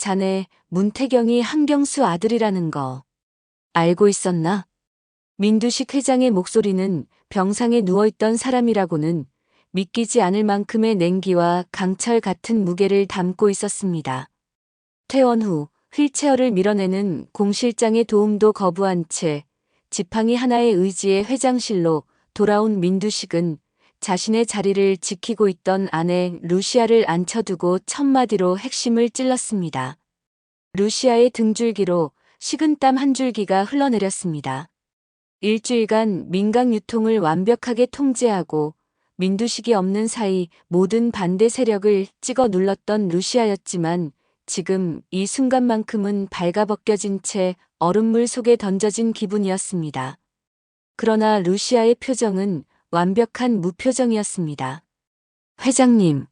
자네 문태경이 한경수 아들이라는 거 알고 있었나? 민두식 회장의 목소리는 병상에 누워있던 사람이라고는 믿기지 않을 만큼의 냉기와 강철 같은 무게를 담고 있었습니다. 퇴원 후 휠체어를 밀어내는 공 실장의 도움도 거부한 채 지팡이 하나의 의지의 회장실로 돌아온 민두식은 자신의 자리를 지키고 있던 아내 루시아를 앉혀두고 첫마디로 핵심을 찔렀습니다. 루시아의 등줄기로 식은땀 한 줄기가 흘러내렸습니다. 일주일간 민강 유통을 완벽하게 통제하고 민두식이 없는 사이 모든 반대 세력을 찍어 눌렀던 루시아였지만 지금 이 순간만큼은 발가벗겨진 채 얼음물 속에 던져진 기분이었습니다. 그러나 루시아의 표정은 완벽한 무표정이었습니다. 회장님,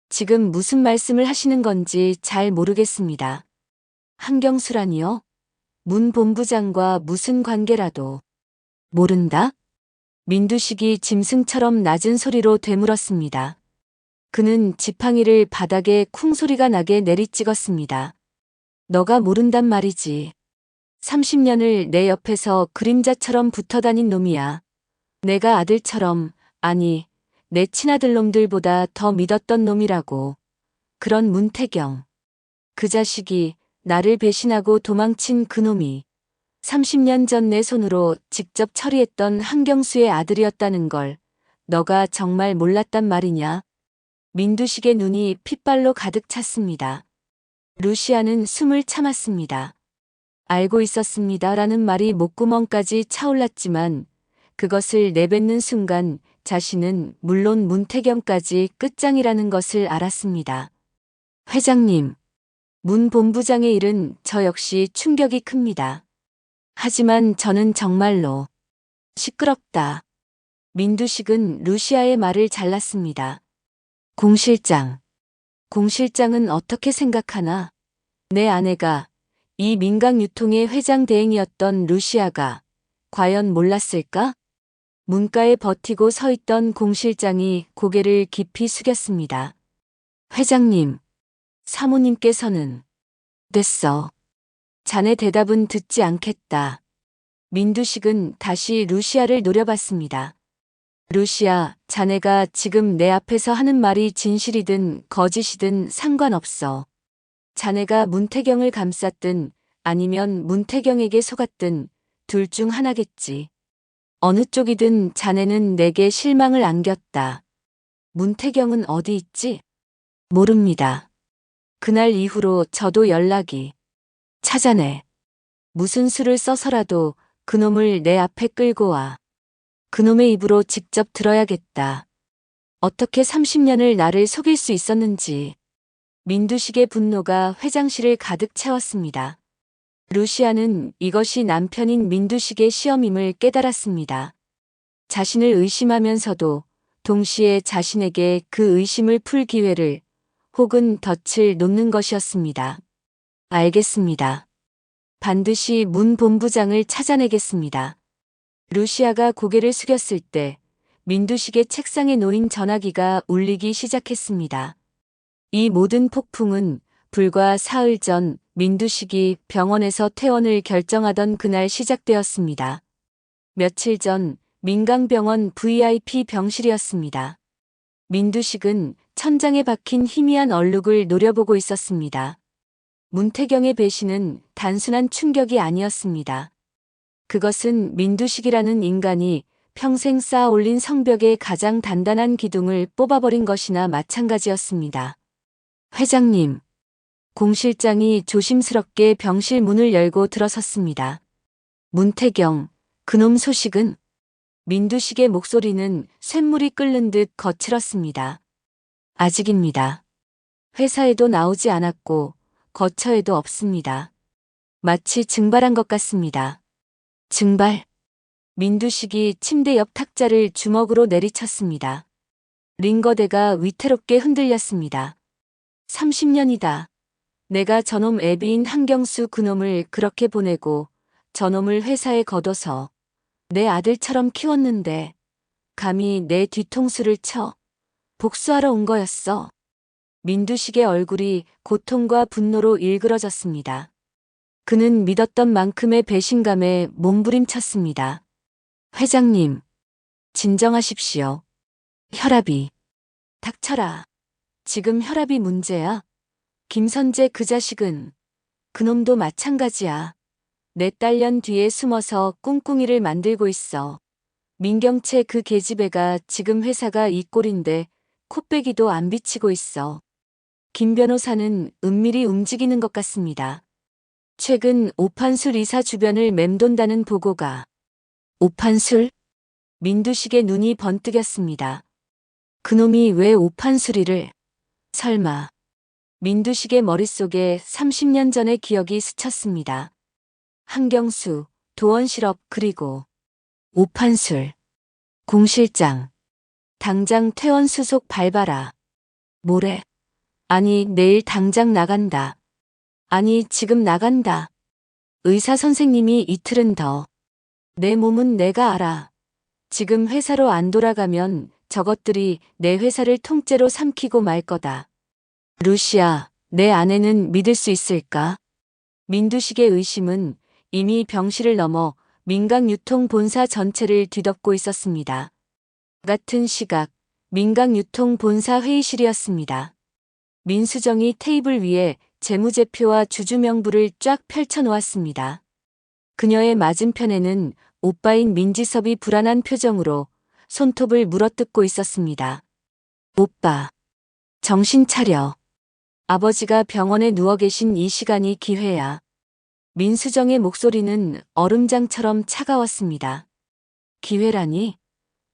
지금 무슨 말씀을 하시는 건지 잘 모르겠습니다. 한경수라니요? 문 본부장과 무슨 관계라도 모른다? 민두식이 짐승처럼 낮은 소리로 되물었습니다. 그는 지팡이를 바닥에 쿵 소리가 나게 내리찍었습니다. 너가 모른단 말이지. 30년을 내 옆에서 그림자처럼 붙어다닌 놈이야. 내가 아들처럼, 아니, 내 친아들놈들보다 더 믿었던 놈이라고. 그런 문태경. 그 자식이 나를 배신하고 도망친 그 놈이 30년 전 내 손으로 직접 처리했던 한경수의 아들이었다는 걸 너가 정말 몰랐단 말이냐? 민두식의 눈이 핏발로 가득 찼습니다. 루시아는 숨을 참았습니다. 알고 있었습니다라는 말이 목구멍까지 차올랐지만 그것을 내뱉는 순간 자신은 물론 문태경까지 끝장이라는 것을 알았습니다. 회장님, 문 본부장의 일은 저 역시 충격이 큽니다. 하지만 저는 정말로 시끄럽다. 민두식은 루시아의 말을 잘랐습니다. 공 실장. 공 실장은 어떻게 생각하나? 내 아내가 이 민강 유통의 회장 대행이었던 루시아가 과연 몰랐을까? 문가에 버티고 서 있던 공 실장이 고개를 깊이 숙였습니다. 회장님, 사모님께서는 됐어. 자네 대답은 듣지 않겠다. 민두식은 다시 루시아를 노려봤습니다. 루시아, 자네가 지금 내 앞에서 하는 말이 진실이든 거짓이든 상관없어. 자네가 문태경을 감쌌든 아니면 문태경에게 속았든 둘 중 하나겠지. 어느 쪽이든 자네는 내게 실망을 안겼다. 문태경은 어디 있지? 모릅니다. 그날 이후로 저도 연락이 찾아내. 무슨 수를 써서라도 그놈을 내 앞에 끌고 와. 그놈의 입으로 직접 들어야겠다. 어떻게 30년을 나를 속일 수 있었는지. 민두식의 분노가 회장실을 가득 채웠습니다. 루시아는 이것이 남편인 민두식의 시험임을 깨달았습니다. 자신을 의심하면서도 동시에 자신에게 그 의심을 풀 기회를 혹은 덫을 놓는 것이었습니다. 알겠습니다. 반드시 문 본부장을 찾아내겠습니다. 루시아가 고개를 숙였을 때 민두식의 책상에 놓인 전화기가 울리기 시작했습니다. 이 모든 폭풍은 불과 사흘 전 민두식이 병원에서 퇴원을 결정하던 그날 시작되었습니다. 며칠 전 민강병원 VIP 병실이었습니다. 민두식은 천장에 박힌 희미한 얼룩을 노려보고 있었습니다. 문태경의 배신은 단순한 충격이 아니었습니다. 그것은 민두식이라는 인간이 평생 쌓아 올린 성벽의 가장 단단한 기둥을 뽑아버린 것이나 마찬가지였습니다. 회장님, 공 실장이 조심스럽게 병실 문을 열고 들어섰습니다. 문태경, 그놈 소식은? 민두식의 목소리는 쇳물이 끓는 듯 거칠었습니다. 아직입니다. 회사에도 나오지 않았고 거처에도 없습니다. 마치 증발한 것 같습니다. 증발. 민두식이 침대 옆 탁자를 주먹으로 내리쳤습니다. 링거대가 위태롭게 흔들렸습니다. 30년이다. 내가 저놈 애비인 한경수 그놈을 그렇게 보내고 저놈을 회사에 걷어서 내 아들처럼 키웠는데 감히 내 뒤통수를 쳐 복수하러 온 거였어. 민두식의 얼굴이 고통과 분노로 일그러졌습니다. 그는 믿었던 만큼의 배신감에 몸부림쳤습니다. 회장님, 진정하십시오. 혈압이. 닥쳐라. 지금 혈압이 문제야. 김선재 그 자식은. 그놈도 마찬가지야. 내 딸년 뒤에 숨어서 꿍꿍이를 만들고 있어. 민경채 그 계집애가 지금 회사가 이 꼴인데 코빼기도 안 비치고 있어. 김 변호사는 은밀히 움직이는 것 같습니다. 최근 오판술 이사 주변을 맴돈다는 보고가. 오판술? 민두식의 눈이 번뜩였습니다. 그놈이 왜 오판술이를? 설마. 민두식의 머릿속에 30년 전의 기억이 스쳤습니다. 한경수, 도원실업 그리고 오판술. 공실장. 당장 퇴원 수속 밟아라. 뭐래? 아니 내일 당장 나간다. 아니 지금 나간다. 의사 선생님이 이틀은 더. 내 몸은 내가 알아. 지금 회사로 안 돌아가면 저것들이 내 회사를 통째로 삼키고 말 거다. 루시아, 내 아내는 믿을 수 있을까? 민두식의 의심은 이미 병실을 넘어 민강유통본사 전체를 뒤덮고 있었습니다. 같은 시각 민강유통본사 회의실이었습니다. 민수정이 테이블 위에 재무제표와 주주명부를 쫙 펼쳐놓았습니다. 그녀의 맞은편에는 오빠인 민지섭이 불안한 표정으로 손톱을 물어뜯고 있었습니다. 오빠, 정신 차려. 아버지가 병원에 누워 계신 이 시간이 기회야. 민수정의 목소리는 얼음장처럼 차가웠습니다. 기회라니?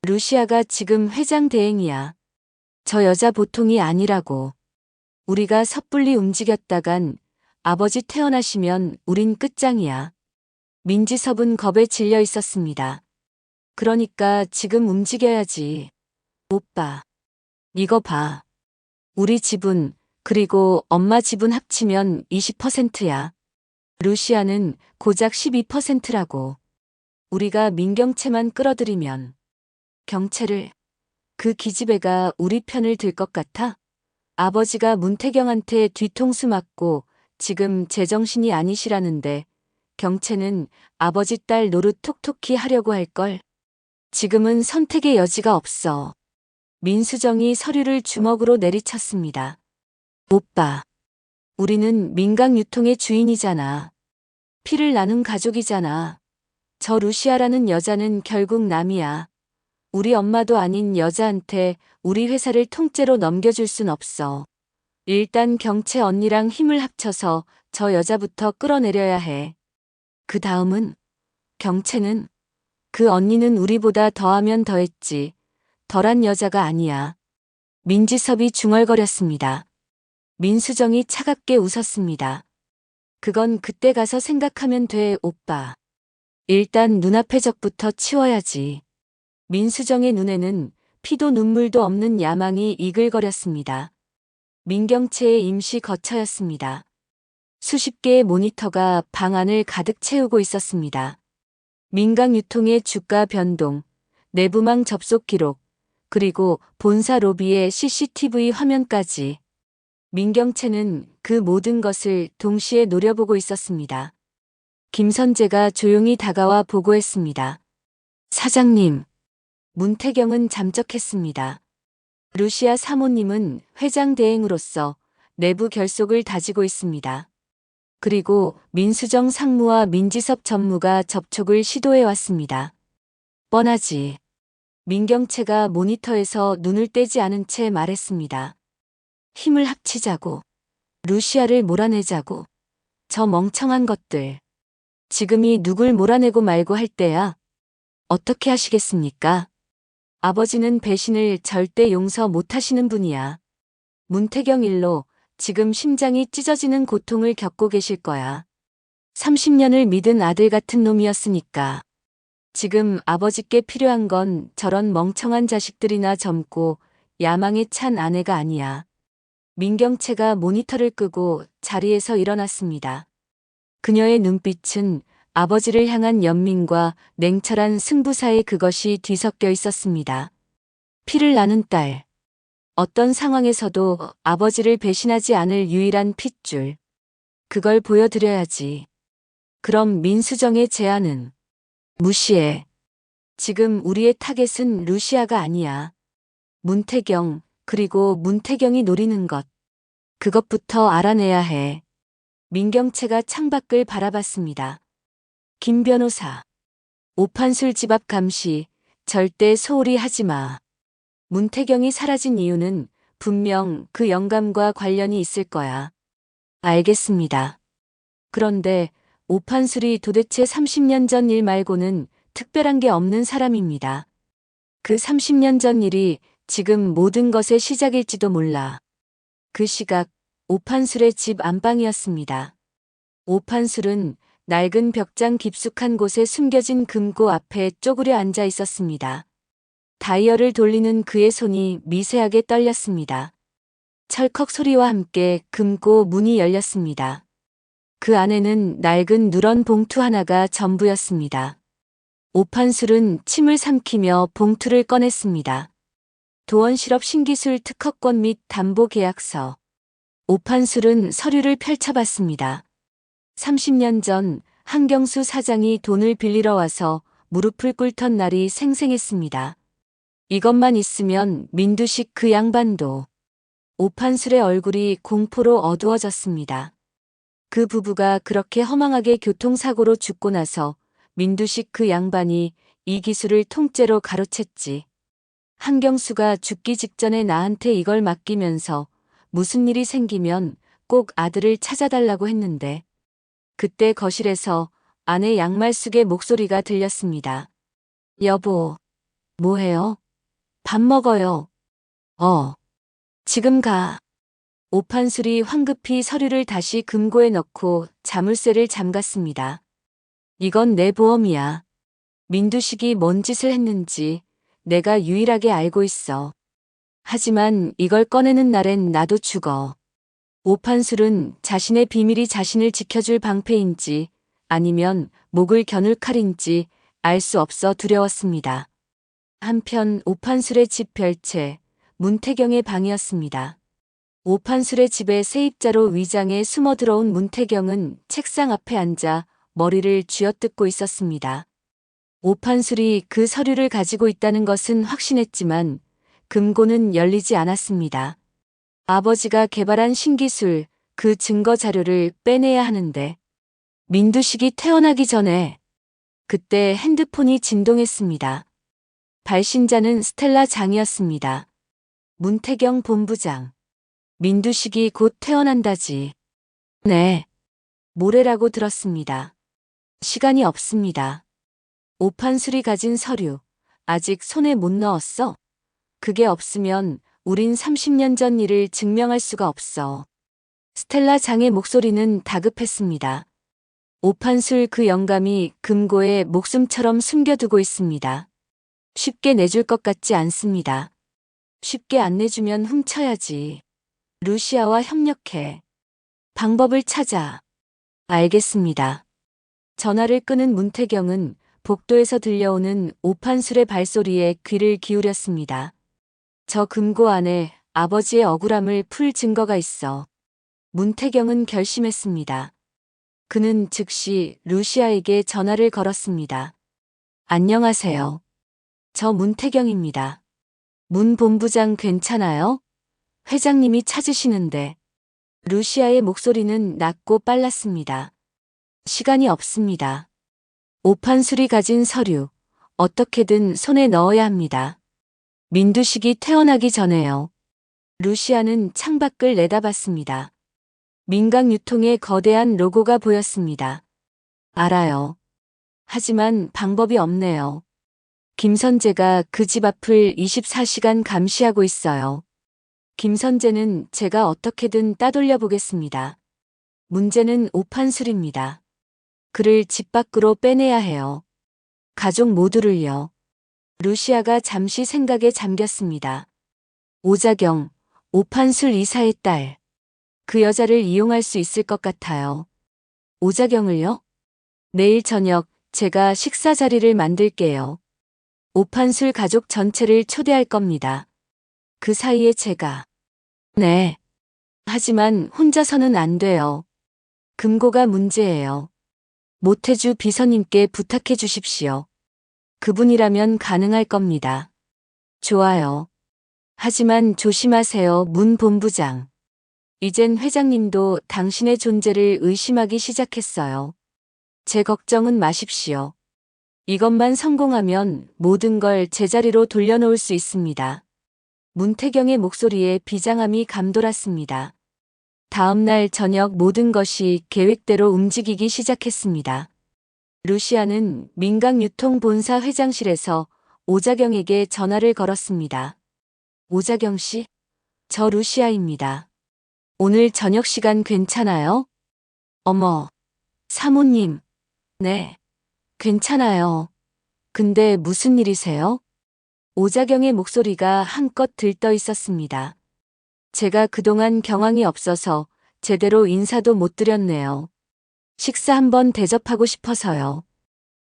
루시아가 지금 회장 대행이야. 저 여자 보통이 아니라고. 우리가 섣불리 움직였다간 아버지 퇴원하시면 우린 끝장이야. 민지섭은 겁에 질려 있었습니다. 그러니까 지금 움직여야지. 오빠, 이거 봐. 우리 지분, 그리고 엄마 지분 합치면 20%야. 루시아는 고작 12%라고. 우리가 민경채만 끌어들이면. 경채를. 그 기집애가 우리 편을 들 것 같아? 아버지가 문태경한테 뒤통수 맞고 지금 제정신이 아니시라는데 경채는 아버지 딸 노릇 톡톡히 하려고 할걸. 지금은 선택의 여지가 없어. 민수정이 서류를 주먹으로 내리쳤습니다. 오빠, 우리는 민강유통의 주인이잖아. 피를 나눈 가족이잖아. 저 루시아라는 여자는 결국 남이야. 우리 엄마도 아닌 여자한테 우리 회사를 통째로 넘겨줄 순 없어. 일단 경채 언니랑 힘을 합쳐서 저 여자부터 끌어내려야 해. 그 다음은? 경채는? 그 언니는 우리보다 더하면 더했지. 덜한 여자가 아니야. 민지섭이 중얼거렸습니다. 민수정이 차갑게 웃었습니다. 그건 그때 가서 생각하면 돼, 오빠. 일단 눈앞의 적부터 치워야지. 민수정의 눈에는 피도 눈물도 없는 야망이 이글거렸습니다. 민경채의 임시 거처였습니다. 수십 개의 모니터가 방 안을 가득 채우고 있었습니다. 민강유통의 주가 변동, 내부망 접속 기록, 그리고 본사 로비의 CCTV 화면까지. 민경채는 그 모든 것을 동시에 노려보고 있었습니다. 김선재가 조용히 다가와 보고했습니다. 사장님. 문태경은 잠적했습니다. 루시아 사모님은 회장 대행으로서 내부 결속을 다지고 있습니다. 그리고 민수정 상무와 민지섭 전무가 접촉을 시도해 왔습니다. 뻔하지. 민경채가 모니터에서 눈을 떼지 않은 채 말했습니다. 힘을 합치자고. 루시아를 몰아내자고. 저 멍청한 것들. 지금이 누굴 몰아내고 말고 할 때야. 어떻게 하시겠습니까? 아버지는 배신을 절대 용서 못하시는 분이야. 문태경 일로 지금 심장이 찢어지는 고통을 겪고 계실 거야. 30년을 믿은 아들 같은 놈이었으니까. 지금 아버지께 필요한 건 저런 멍청한 자식들이나 젊고 야망에 찬 아내가 아니야. 민경채가 모니터를 끄고 자리에서 일어났습니다. 그녀의 눈빛은 아버지를 향한 연민과 냉철한 승부사의 그것이 뒤섞여 있었습니다. 피를 나눈 딸. 어떤 상황에서도 아버지를 배신하지 않을 유일한 핏줄. 그걸 보여드려야지. 그럼 민수정의 제안은 무시해. 지금 우리의 타겟은 루시아가 아니야. 문태경, 그리고 문태경이 노리는 것. 그것부터 알아내야 해. 민경채가 창밖을 바라봤습니다. 김 변호사. 오판술 집 앞 감시, 절대 소홀히 하지 마. 문태경이 사라진 이유는 분명 그 영감과 관련이 있을 거야. 알겠습니다. 그런데 오판술이 도대체 30년 전 일 말고는 특별한 게 없는 사람입니다. 그 30년 전 일이 지금 모든 것의 시작일지도 몰라. 그 시각 오판술의 집 안방이었습니다. 오판술은 낡은 벽장 깊숙한 곳에 숨겨진 금고 앞에 쪼그려 앉아 있었습니다. 다이얼을 돌리는 그의 손이 미세하게 떨렸습니다. 철컥 소리와 함께 금고 문이 열렸습니다. 그 안에는 낡은 누런 봉투 하나가 전부였습니다. 오판술은 침을 삼키며 봉투를 꺼냈습니다. 도원실업 신기술 특허권 및 담보계약서. 오판술은 서류를 펼쳐봤습니다. 30년 전 한경수 사장이 돈을 빌리러 와서 무릎을 꿇던 날이 생생했습니다. 이것만 있으면 민두식 그 양반도. 오판술의 얼굴이 공포로 어두워졌습니다. 그 부부가 그렇게 허망하게 교통사고로 죽고 나서 민두식 그 양반이 이 기술을 통째로 가로챘지. 한경수가 죽기 직전에 나한테 이걸 맡기면서 무슨 일이 생기면 꼭 아들을 찾아달라고 했는데 그때 거실에서 아내 양말숙의 목소리가 들렸습니다. 여보, 뭐해요? 밥 먹어요. 지금 가. 오판술이 황급히 서류를 다시 금고에 넣고 자물쇠를 잠갔습니다. 이건 내 보험이야. 민두식이 뭔 짓을 했는지 내가 유일하게 알고 있어. 하지만 이걸 꺼내는 날엔 나도 죽어. 오판술은 자신의 비밀이 자신을 지켜줄 방패인지 아니면 목을 겨눌 칼인지 알 수 없어 두려웠습니다. 한편 오판술의 집 별채, 문태경의 방이었습니다. 오판술의 집에 세입자로 위장해 숨어 들어온 문태경은 책상 앞에 앉아 머리를 쥐어뜯고 있었습니다. 오판술이 그 서류를 가지고 있다는 것은 확신했지만 금고는 열리지 않았습니다. 아버지가 개발한 신기술, 그 증거 자료를 빼내야 하는데 민두식이 태어나기 전에 그때 핸드폰이 진동했습니다. 발신자는 스텔라 장이었습니다. 문태경 본부장. 민두식이 곧 태어난다지. 네. 모레라고 들었습니다. 시간이 없습니다. 오판술이 가진 서류, 아직 손에 못 넣었어? 그게 없으면 우린 30년 전 일을 증명할 수가 없어. 스텔라 장의 목소리는 다급했습니다. 오판술 그 영감이 금고에 목숨처럼 숨겨두고 있습니다. 쉽게 내줄 것 같지 않습니다. 쉽게 안 내주면 훔쳐야지. 루시아와 협력해. 방법을 찾아. 알겠습니다. 전화를 끄는 문태경은 복도에서 들려오는 오판술의 발소리에 귀를 기울였습니다. 저 금고 안에 아버지의 억울함을 풀 증거가 있어. 문태경은 결심했습니다. 그는 즉시 루시아에게 전화를 걸었습니다. 안녕하세요. 저 문태경입니다. 문 본부장 괜찮아요? 회장님이 찾으시는데. 루시아의 목소리는 낮고 빨랐습니다. 시간이 없습니다. 오판술이 가진 서류, 어떻게든 손에 넣어야 합니다. 민두식이 태어나기 전에요. 루시아는 창밖을 내다봤습니다. 민강유통의 거대한 로고가 보였습니다. 알아요. 하지만 방법이 없네요. 김선재가 그 집 앞을 24시간 감시하고 있어요. 김선재는 제가 어떻게든 따돌려 보겠습니다. 문제는 오판술입니다. 그를 집 밖으로 빼내야 해요. 가족 모두를요. 루시아가 잠시 생각에 잠겼습니다. 오자경, 오판술 이사의 딸. 그 여자를 이용할 수 있을 것 같아요. 오자경을요? 내일 저녁 제가 식사 자리를 만들게요. 오판술 가족 전체를 초대할 겁니다. 그 사이에 제가. 네. 하지만 혼자서는 안 돼요. 금고가 문제예요. 모태주 비서님께 부탁해 주십시오. 그분이라면 가능할 겁니다. 좋아요. 하지만 조심하세요, 문 본부장. 이젠 회장님도 당신의 존재를 의심하기 시작했어요. 제 걱정은 마십시오. 이것만 성공하면 모든 걸 제자리로 돌려놓을 수 있습니다. 문태경의 목소리에 비장함이 감돌았습니다. 다음 날 저녁 모든 것이 계획대로 움직이기 시작했습니다. 루시아는 민강유통본사 회장실에서 오자경에게 전화를 걸었습니다. 오자경 씨, 저 루시아입니다. 오늘 저녁 시간 괜찮아요? 어머, 사모님. 네, 괜찮아요. 근데 무슨 일이세요? 오자경의 목소리가 한껏 들떠 있었습니다. 제가 그동안 경황이 없어서 제대로 인사도 못 드렸네요. 식사 한번 대접하고 싶어서요.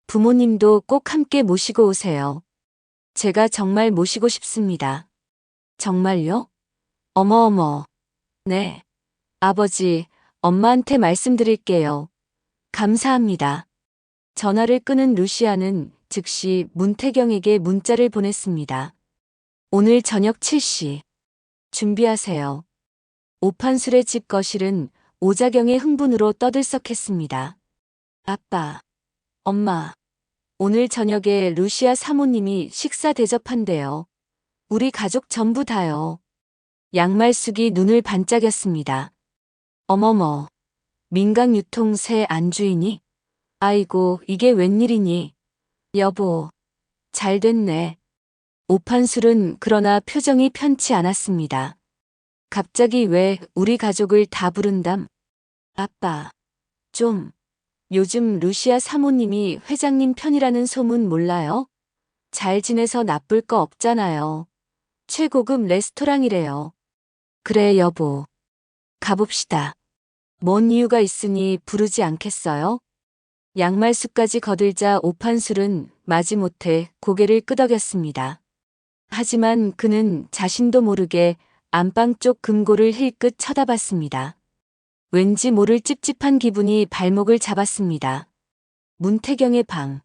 부모님도 꼭 함께 모시고 오세요. 제가 정말 모시고 싶습니다. 정말요? 어머어머. 네. 아버지, 엄마한테 말씀드릴게요. 감사합니다. 전화를 끊은 루시아는 즉시 문태경에게 문자를 보냈습니다. 오늘 저녁 7시. 준비하세요. 오판술의 집 거실은 오자경의 흥분으로 떠들썩했습니다. 아빠, 엄마, 오늘 저녁에 루시아 사모님이 식사 대접한대요. 우리 가족 전부 다요. 양말숙이 눈을 반짝였습니다. 어머머, 민강유통 새 안주이니? 아이고, 이게 웬일이니? 여보, 잘 됐네. 오판술은 그러나 표정이 편치 않았습니다. 갑자기 왜 우리 가족을 다 부른담? 아빠, 좀. 요즘 루시아 사모님이 회장님 편이라는 소문 몰라요? 잘 지내서 나쁠 거 없잖아요. 최고급 레스토랑이래요. 그래, 여보. 가봅시다. 뭔 이유가 있으니 부르지 않겠어요? 양말수까지 거들자 오판술은 마지못해 고개를 끄덕였습니다. 하지만 그는 자신도 모르게 안방 쪽 금고를 힐끗 쳐다봤습니다. 왠지 모를 찝찝한 기분이 발목을 잡았습니다. 문태경의 방.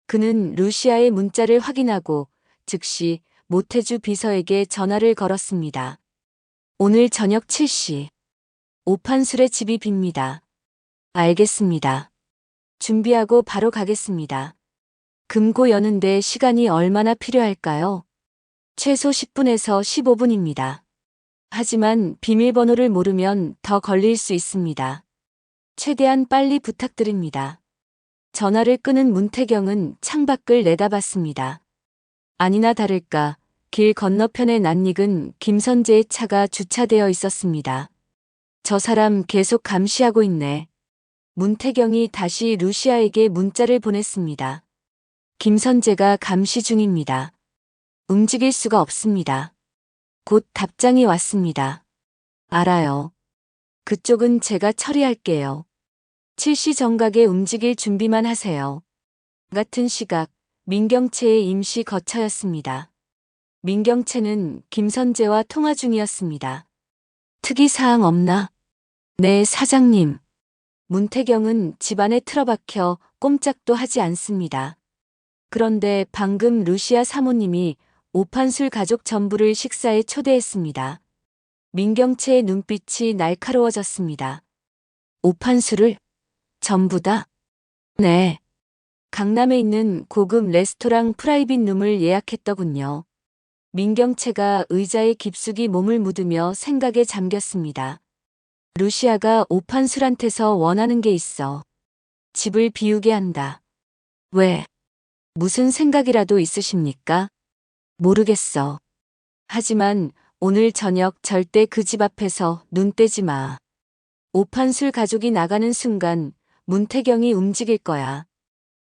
그는 루시아의 문자를 확인하고 즉시 모태주 비서에게 전화를 걸었습니다. 오늘 저녁 7시. 오판술의 집이 빕니다. 알겠습니다. 준비하고 바로 가겠습니다. 금고 여는데 시간이 얼마나 필요할까요? 최소 10분에서 15분입니다. 하지만 비밀번호를 모르면 더 걸릴 수 있습니다. 최대한 빨리 부탁드립니다. 전화를 끊은 문태경은 창밖을 내다봤습니다. 아니나 다를까 길 건너편에 낯익은 김선재의 차가 주차되어 있었습니다. 저 사람 계속 감시하고 있네. 문태경이 다시 루시아에게 문자를 보냈습니다. 김선재가 감시 중입니다. 움직일 수가 없습니다. 곧 답장이 왔습니다. 알아요. 그쪽은 제가 처리할게요. 7시 정각에 움직일 준비만 하세요. 같은 시각 민경채의 임시 거처였습니다. 민경채는 김선재와 통화 중이었습니다. 특이사항 없나? 네, 사장님. 문태경은 집안에 틀어박혀 꼼짝도 하지 않습니다. 그런데 방금 루시아 사모님이 오판술 가족 전부를 식사에 초대했습니다. 민경채의 눈빛이 날카로워졌습니다. 오판술을? 전부 다? 네. 강남에 있는 고급 레스토랑 프라이빗 룸을 예약했더군요. 민경채가 의자에 깊숙이 몸을 묻으며 생각에 잠겼습니다. 루시아가 오판술한테서 원하는 게 있어. 집을 비우게 한다. 왜? 무슨 생각이라도 있으십니까? 모르겠어. 하지만 오늘 저녁 절대 그 집 앞에서 눈 떼지 마. 오판술 가족이 나가는 순간 문태경이 움직일 거야.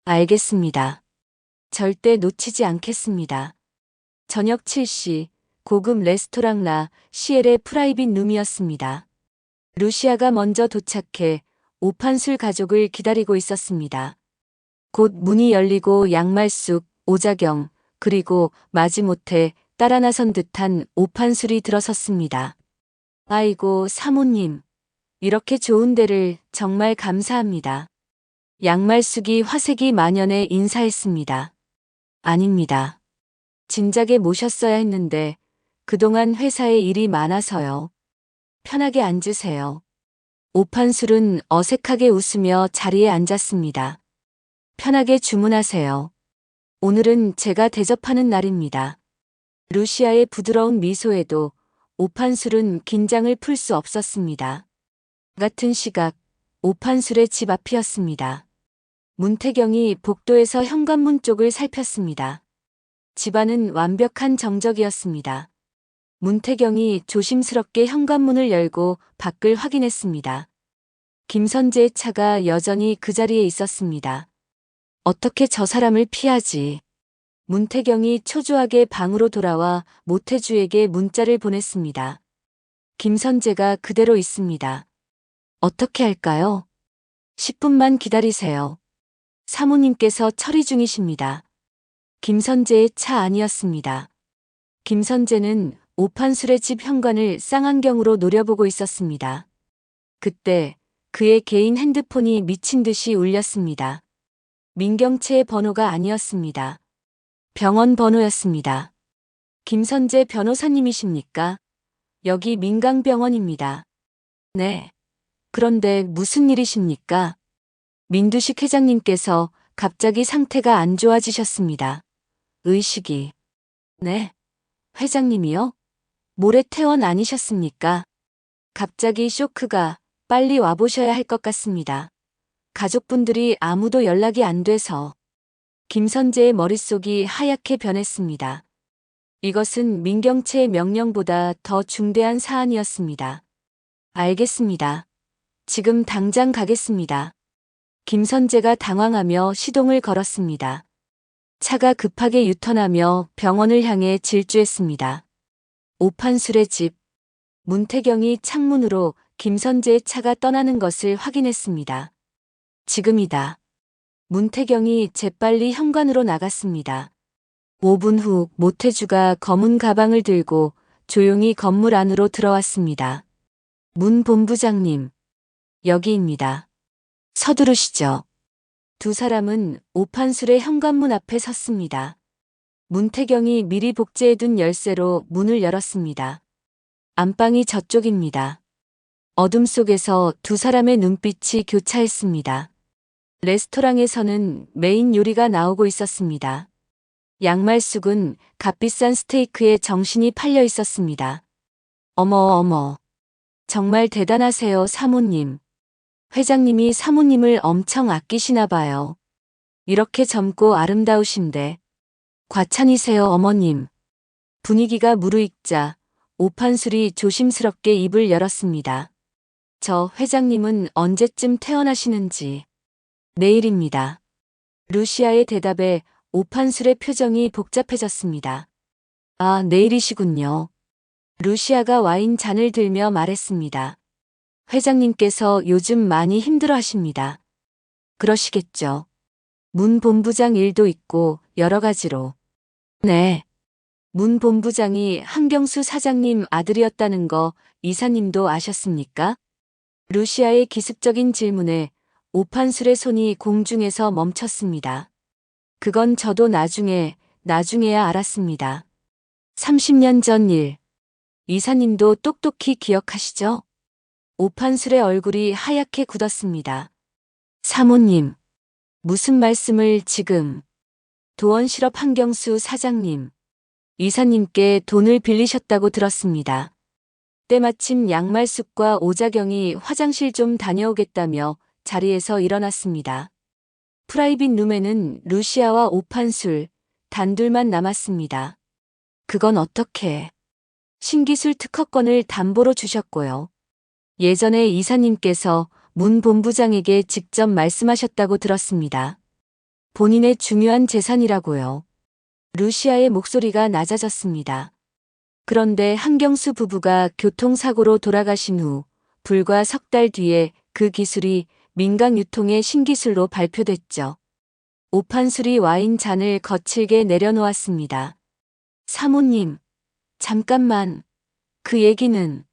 알겠습니다. 절대 놓치지 않겠습니다. 저녁 7시 고급 레스토랑 라 시엘의 프라이빗 룸이었습니다. 루시아가 먼저 도착해 오판술 가족을 기다리고 있었습니다. 곧 문이 열리고 양말숙, 오자경, 그리고 마지못해 따라 나선 듯한 오판술이 들어섰습니다. 아이고, 사모님. 이렇게 좋은 데를 정말 감사합니다. 양말숙이 화색이 만연해 인사했습니다. 아닙니다. 진작에 모셨어야 했는데 그동안 회사에 일이 많아서요. 편하게 앉으세요. 오판술은 어색하게 웃으며 자리에 앉았습니다. 편하게 주문하세요. 오늘은 제가 대접하는 날입니다. 루시아의 부드러운 미소에도 오판술은 긴장을 풀 수 없었습니다. 같은 시각 오판술의 집 앞이었습니다. 문태경이 복도에서 현관문 쪽을 살폈습니다. 집안은 완벽한 정적이었습니다. 문태경이 조심스럽게 현관문을 열고 밖을 확인했습니다. 김선재의 차가 여전히 그 자리에 있었습니다. 어떻게 저 사람을 피하지? 문태경이 초조하게 방으로 돌아와 모태주에게 문자를 보냈습니다. 김선재가 그대로 있습니다. 어떻게 할까요? 10분만 기다리세요. 사모님께서 처리 중이십니다. 김선재의 차 아니었습니다. 김선재는 오판술의 집 현관을 쌍안경으로 노려보고 있었습니다. 그때 그의 개인 핸드폰이 미친 듯이 울렸습니다. 민경채의 번호가 아니었습니다. 병원 번호였습니다. 김선재 변호사님이십니까? 여기 민강병원입니다. 네. 그런데 무슨 일이십니까? 민두식 회장님께서 갑자기 상태가 안 좋아지셨습니다. 의식이. 네. 회장님이요? 모레 퇴원 아니셨습니까? 갑자기 쇼크가 빨리 와보셔야 할 것 같습니다. 가족분들이 아무도 연락이 안 돼서. 김선재의 머릿속이 하얗게 변했습니다. 이것은 민경채의 명령보다 더 중대한 사안이었습니다. 알겠습니다. 지금 당장 가겠습니다. 김선재가 당황하며 시동을 걸었습니다. 차가 급하게 유턴하며 병원을 향해 질주했습니다. 오판술의 집. 문태경이 창문으로 김선재의 차가 떠나는 것을 확인했습니다. 지금이다. 문태경이 재빨리 현관으로 나갔습니다. 5분 후 모태주가 검은 가방을 들고 조용히 건물 안으로 들어왔습니다. 문 본부장님. 여기입니다. 서두르시죠. 두 사람은 오판술의 현관문 앞에 섰습니다. 문태경이 미리 복제해둔 열쇠로 문을 열었습니다. 안방이 저쪽입니다. 어둠 속에서 두 사람의 눈빛이 교차했습니다. 레스토랑에서는 메인 요리가 나오고 있었습니다. 양말숙은 값비싼 스테이크에 정신이 팔려 있었습니다. 어머. 정말 대단하세요, 사모님. 회장님이 사모님을 엄청 아끼시나 봐요. 이렇게 젊고 아름다우신데. 과찬이세요, 어머님. 분위기가 무르익자 오판술이 조심스럽게 입을 열었습니다. 저 회장님은 언제쯤 퇴원하시는지. 내일입니다. 루시아의 대답에 오판술의 표정이 복잡해졌습니다. 아, 내일이시군요. 루시아가 와인 잔을 들며 말했습니다. 회장님께서 요즘 많이 힘들어 하십니다. 그러시겠죠. 문 본부장 일도 있고 여러 가지로. 네. 문 본부장이 한경수 사장님 아들이었다는 거 이사님도 아셨습니까? 루시아의 기습적인 질문에 오판술의 손이 공중에서 멈췄습니다. 그건 저도 나중에야 알았습니다. 30년 전 일. 이사님도 똑똑히 기억하시죠? 오판술의 얼굴이 하얗게 굳었습니다. 사모님. 무슨 말씀을 지금. 도원실업 한경수 사장님. 이사님께 돈을 빌리셨다고 들었습니다. 때마침 양말숙과 오자경이 화장실 좀 다녀오겠다며 자리에서 일어났습니다. 프라이빗 룸에는 루시아와 오판술, 단둘만 남았습니다. 그건 어떻게? 신기술 특허권을 담보로 주셨고요. 예전에 이사님께서 문 본부장에게 직접 말씀하셨다고 들었습니다. 본인의 중요한 재산이라고요. 루시아의 목소리가 낮아졌습니다. 그런데 한경수 부부가 교통사고로 돌아가신 후 불과 석 달 뒤에 그 기술이 민강 유통의 신기술로 발표됐죠. 오판술이 와인 잔을 거칠게 내려놓았습니다. 사모님, 잠깐만. 그 얘기는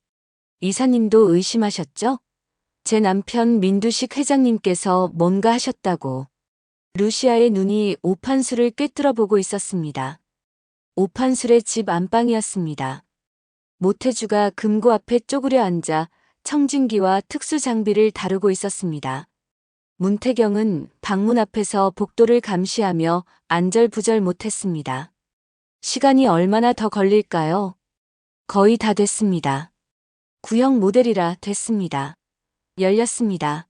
이사님도 의심하셨죠? 제 남편 민두식 회장님께서 뭔가 하셨다고. 루시아의 눈이 오판술을 꿰뚫어 보고 있었습니다. 오판술의 집 안방이었습니다. 모태주가 금고 앞에 쪼그려 앉아 청진기와 특수 장비를 다루고 있었습니다. 문태경은 방문 앞에서 복도를 감시하며 안절부절 못했습니다. 시간이 얼마나 더 걸릴까요? 거의 다 됐습니다. 구형 모델이라 됐습니다. 열렸습니다.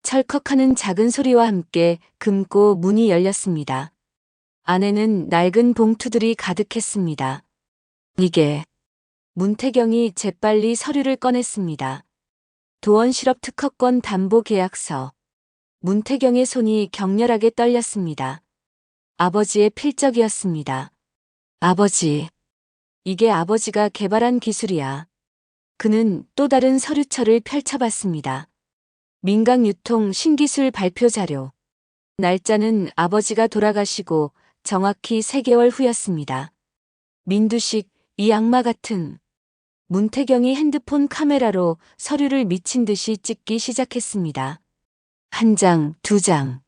철컥하는 작은 소리와 함께 금고 문이 열렸습니다. 안에는 낡은 봉투들이 가득했습니다. 이게 문태경이 재빨리 서류를 꺼냈습니다. 도원실업 특허권 담보 계약서. 문태경의 손이 격렬하게 떨렸습니다. 아버지의 필적이었습니다. 아버지. 이게 아버지가 개발한 기술이야. 그는 또 다른 서류철을 펼쳐봤습니다. 민강유통 신기술 발표 자료. 날짜는 아버지가 돌아가시고 정확히 3개월 후였습니다. 민두식, 이 악마 같은. 문태경이 핸드폰 카메라로 서류를 미친 듯이 찍기 시작했습니다. 1장, 2장.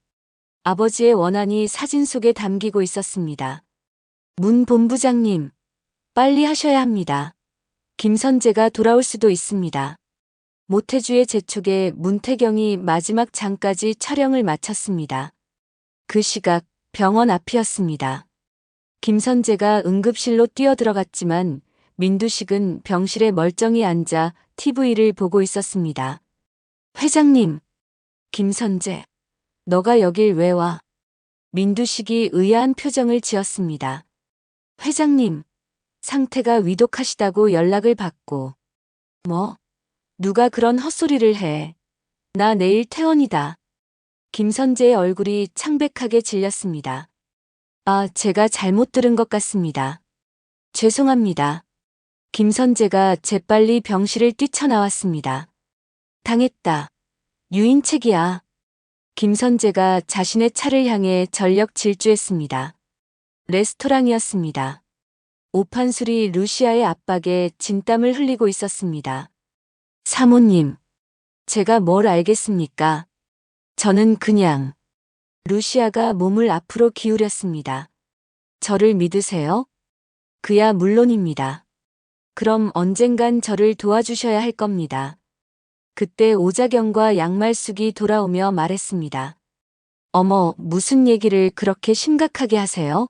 아버지의 원한이 사진 속에 담기고 있었습니다. 문 본부장님, 빨리 하셔야 합니다. 김선재가 돌아올 수도 있습니다. 모태주의 재촉에 문태경이 마지막 장까지 촬영을 마쳤습니다. 그 시각 병원 앞이었습니다. 김선재가 응급실로 뛰어들어갔지만 민두식은 병실에 멀쩡히 앉아 TV를 보고 있었습니다. 회장님. 김선재. 너가 여길 왜 와? 민두식이 의아한 표정을 지었습니다. 회장님. 상태가 위독하시다고 연락을 받고. 뭐? 누가 그런 헛소리를 해. 나 내일 퇴원이다. 김선재의 얼굴이 창백하게 질렸습니다. 아, 제가 잘못 들은 것 같습니다. 죄송합니다. 김선재가 재빨리 병실을 뛰쳐나왔습니다. 당했다. 유인책이야. 김선재가 자신의 차를 향해 전력 질주했습니다. 레스토랑이었습니다. 오판술이 루시아의 압박에 진땀을 흘리고 있었습니다. 사모님, 제가 뭘 알겠습니까? 저는 그냥. 루시아가 몸을 앞으로 기울였습니다. 저를 믿으세요? 그야 물론입니다. 그럼 언젠간 저를 도와주셔야 할 겁니다. 그때 오자경과 양말숙이 돌아오며 말했습니다. 어머, 무슨 얘기를 그렇게 심각하게 하세요?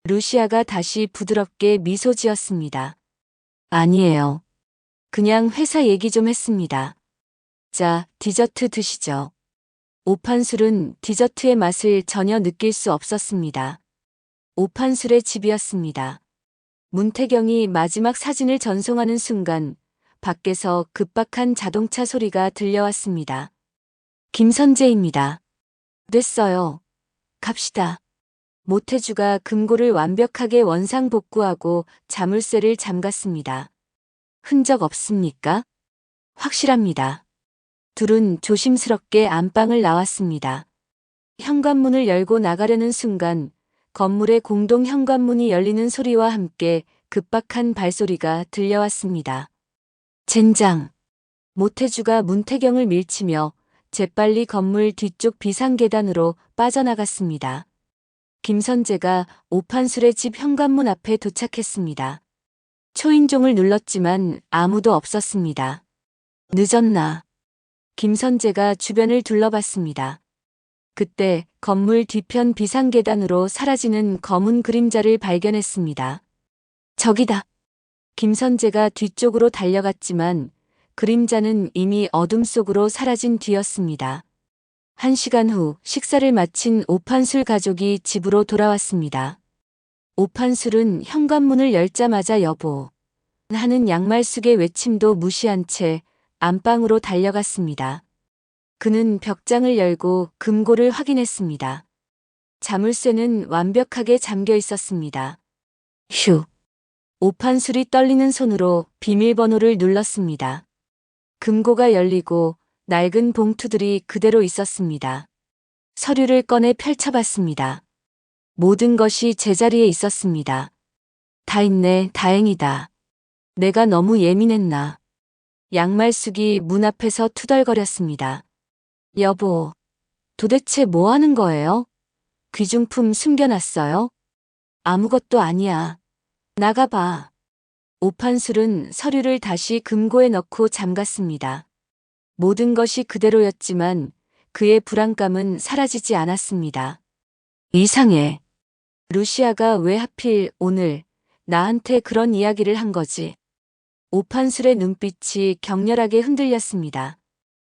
루시아가 다시 부드럽게 미소 지었습니다. 아니에요. 그냥 회사 얘기 좀 했습니다. 자, 디저트 드시죠. 오판술은 디저트의 맛을 전혀 느낄 수 없었습니다. 오판술의 집이었습니다. 문태경이 마지막 사진을 전송하는 순간 밖에서 급박한 자동차 소리가 들려왔습니다. 김선재입니다. 됐어요. 갑시다. 모태주가 금고를 완벽하게 원상복구하고 자물쇠를 잠갔습니다. 흔적 없습니까? 확실합니다. 둘은 조심스럽게 안방을 나왔습니다. 현관문을 열고 나가려는 순간 건물의 공동 현관문이 열리는 소리와 함께 급박한 발소리가 들려왔습니다. 젠장. 모태주가 문태경을 밀치며 재빨리 건물 뒤쪽 비상계단으로 빠져나갔습니다. 김선재가 오판술의 집 현관문 앞에 도착했습니다. 초인종을 눌렀지만 아무도 없었습니다. 늦었나. 김선재가 주변을 둘러봤습니다. 그때 건물 뒤편 비상계단으로 사라지는 검은 그림자를 발견했습니다. 저기다. 김선재가 뒤쪽으로 달려갔지만 그림자는 이미 어둠 속으로 사라진 뒤였습니다. 1시간 후 식사를 마친 오판술 가족이 집으로 돌아왔습니다. 오판술은 현관문을 열자마자 여보 하는 양말숙의 외침도 무시한 채 안방으로 달려갔습니다. 그는 벽장을 열고 금고를 확인했습니다. 자물쇠는 완벽하게 잠겨 있었습니다. 휴. 오판술이 떨리는 손으로 비밀번호를 눌렀습니다. 금고가 열리고 낡은 봉투들이 그대로 있었습니다. 서류를 꺼내 펼쳐봤습니다. 모든 것이 제자리에 있었습니다. 다 있네, 다행이다. 내가 너무 예민했나. 양말숙이 문 앞에서 투덜거렸습니다. 여보, 도대체 뭐 하는 거예요? 귀중품 숨겨놨어요? 아무것도 아니야. 나가봐. 오판술은 서류를 다시 금고에 넣고 잠갔습니다. 모든 것이 그대로였지만 그의 불안감은 사라지지 않았습니다. 이상해. 루시아가 왜 하필 오늘 나한테 그런 이야기를 한 거지? 오판술의 눈빛이 격렬하게 흔들렸습니다.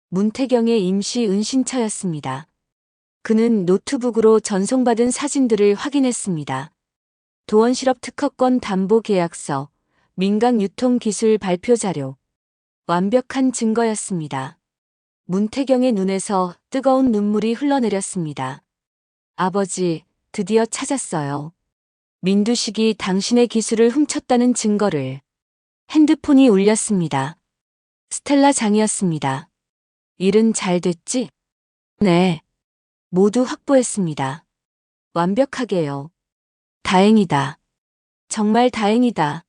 문태경의 임시 은신처였습니다. 그는 노트북으로 전송받은 사진들을 확인했습니다. 도원실업 특허권 담보 계약서, 민강 유통 기술 발표 자료. 완벽한 증거였습니다. 문태경의 눈에서 뜨거운 눈물이 흘러내렸습니다. 아버지, 드디어 찾았어요. 민두식이 당신의 기술을 훔쳤다는 증거를. 핸드폰이 울렸습니다. 스텔라 장이었습니다. 일은 잘 됐지? 네. 모두 확보했습니다. 완벽하게요. 다행이다. 정말 다행이다.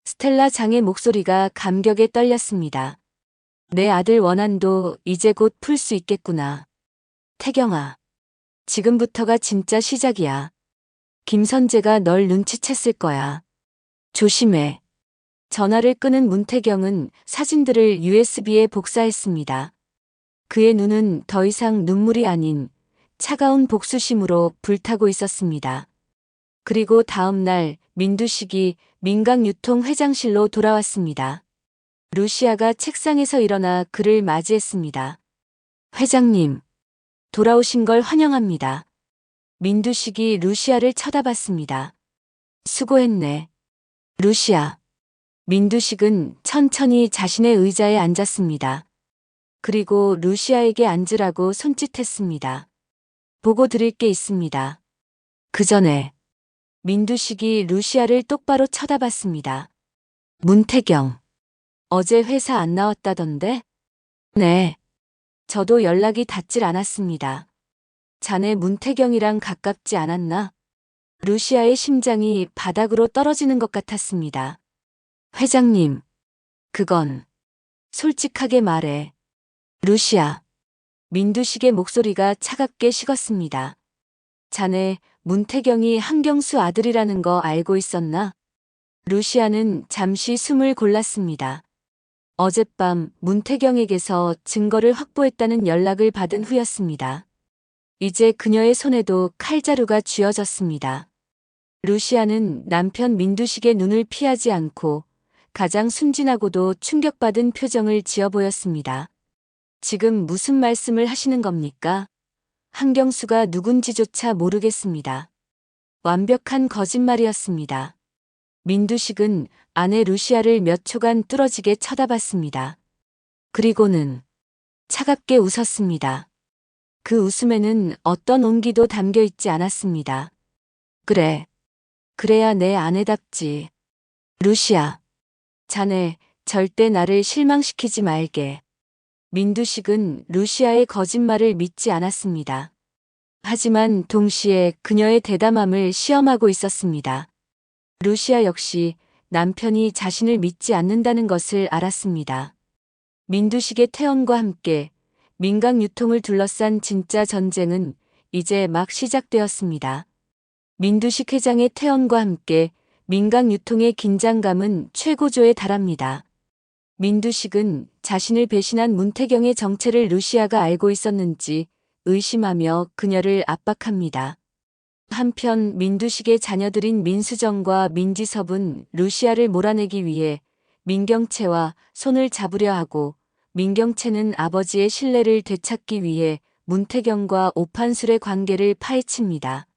스텔라 장의 목소리가 감격에 떨렸습니다. 내 아들 원한도 이제 곧 풀 수 있겠구나. 태경아. 지금부터가 진짜 시작이야. 김선재가 널 눈치챘을 거야. 조심해. 전화를 끄는 문태경은 사진들을 USB에 복사했습니다. 그의 눈은 더 이상 눈물이 아닌 차가운 복수심으로 불타고 있었습니다. 그리고 다음 날 민두식이 민강유통 회장실로 돌아왔습니다. 루시아가 책상에서 일어나 그를 맞이했습니다. 회장님, 돌아오신 걸 환영합니다. 민두식이 루시아를 쳐다봤습니다. 수고했네. 루시아. 민두식은 천천히 자신의 의자에 앉았습니다. 그리고 루시아에게 앉으라고 손짓했습니다. 보고 드릴 게 있습니다. 그 전에 민두식이 루시아를 똑바로 쳐다봤습니다. 문태경. 어제 회사 안 나왔다던데? 네. 저도 연락이 닿질 않았습니다. 자네 문태경이랑 가깝지 않았나? 루시아의 심장이 바닥으로 떨어지는 것 같았습니다. 회장님, 그건 솔직하게 말해. 루시아. 민두식의 목소리가 차갑게 식었습니다. 자네 문태경이 한경수 아들이라는 거 알고 있었나? 루시아는 잠시 숨을 골랐습니다. 어젯밤 문태경에게서 증거를 확보했다는 연락을 받은 후였습니다. 이제 그녀의 손에도 칼자루가 쥐어졌습니다. 루시아는 남편 민두식의 눈을 피하지 않고 가장 순진하고도 충격받은 표정을 지어 보였습니다. 지금 무슨 말씀을 하시는 겁니까? 한경수가 누군지조차 모르겠습니다. 완벽한 거짓말이었습니다. 민두식은 아내 루시아를 몇 초간 뚫어지게 쳐다봤습니다. 그리고는 차갑게 웃었습니다. 그 웃음에는 어떤 온기도 담겨 있지 않았습니다. 그래. 그래야 내 아내답지. 루시아. 자네 절대 나를 실망시키지 말게. 민두식은 루시아의 거짓말을 믿지 않았습니다. 하지만 동시에 그녀의 대담함을 시험하고 있었습니다. 루시아 역시 남편이 자신을 믿지 않는다는 것을 알았습니다. 민두식의 퇴원과 함께 민강 유통을 둘러싼 진짜 전쟁은 이제 막 시작되었습니다. 민두식 회장의 퇴원과 함께 민강 유통의 긴장감은 최고조에 달합니다. 민두식은 자신을 배신한 문태경의 정체를 루시아가 알고 있었는지 의심하며 그녀를 압박합니다. 한편 민두식의 자녀들인 민수정과 민지섭은 루시아를 몰아내기 위해 민경채와 손을 잡으려 하고 민경채는 아버지의 신뢰를 되찾기 위해 문태경과 오판술의 관계를 파헤칩니다.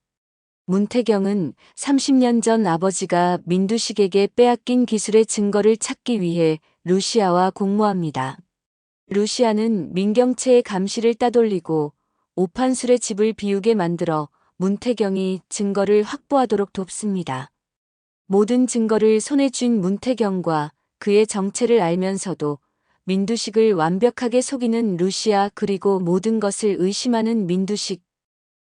문태경은 30년 전 아버지가 민두식에게 빼앗긴 기술의 증거를 찾기 위해 루시아와 공모합니다. 루시아는 민경채의 감시를 따돌리고 오판술의 집을 비우게 만들어 문태경이 증거를 확보하도록 돕습니다. 모든 증거를 손에 쥔 문태경과 그의 정체를 알면서도 민두식을 완벽하게 속이는 루시아 그리고 모든 것을 의심하는 민두식.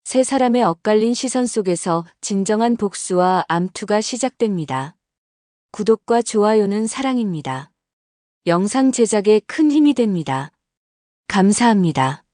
세 사람의 엇갈린 시선 속에서 진정한 복수와 암투가 시작됩니다. 구독과 좋아요는 사랑입니다. 영상 제작에 큰 힘이 됩니다. 감사합니다.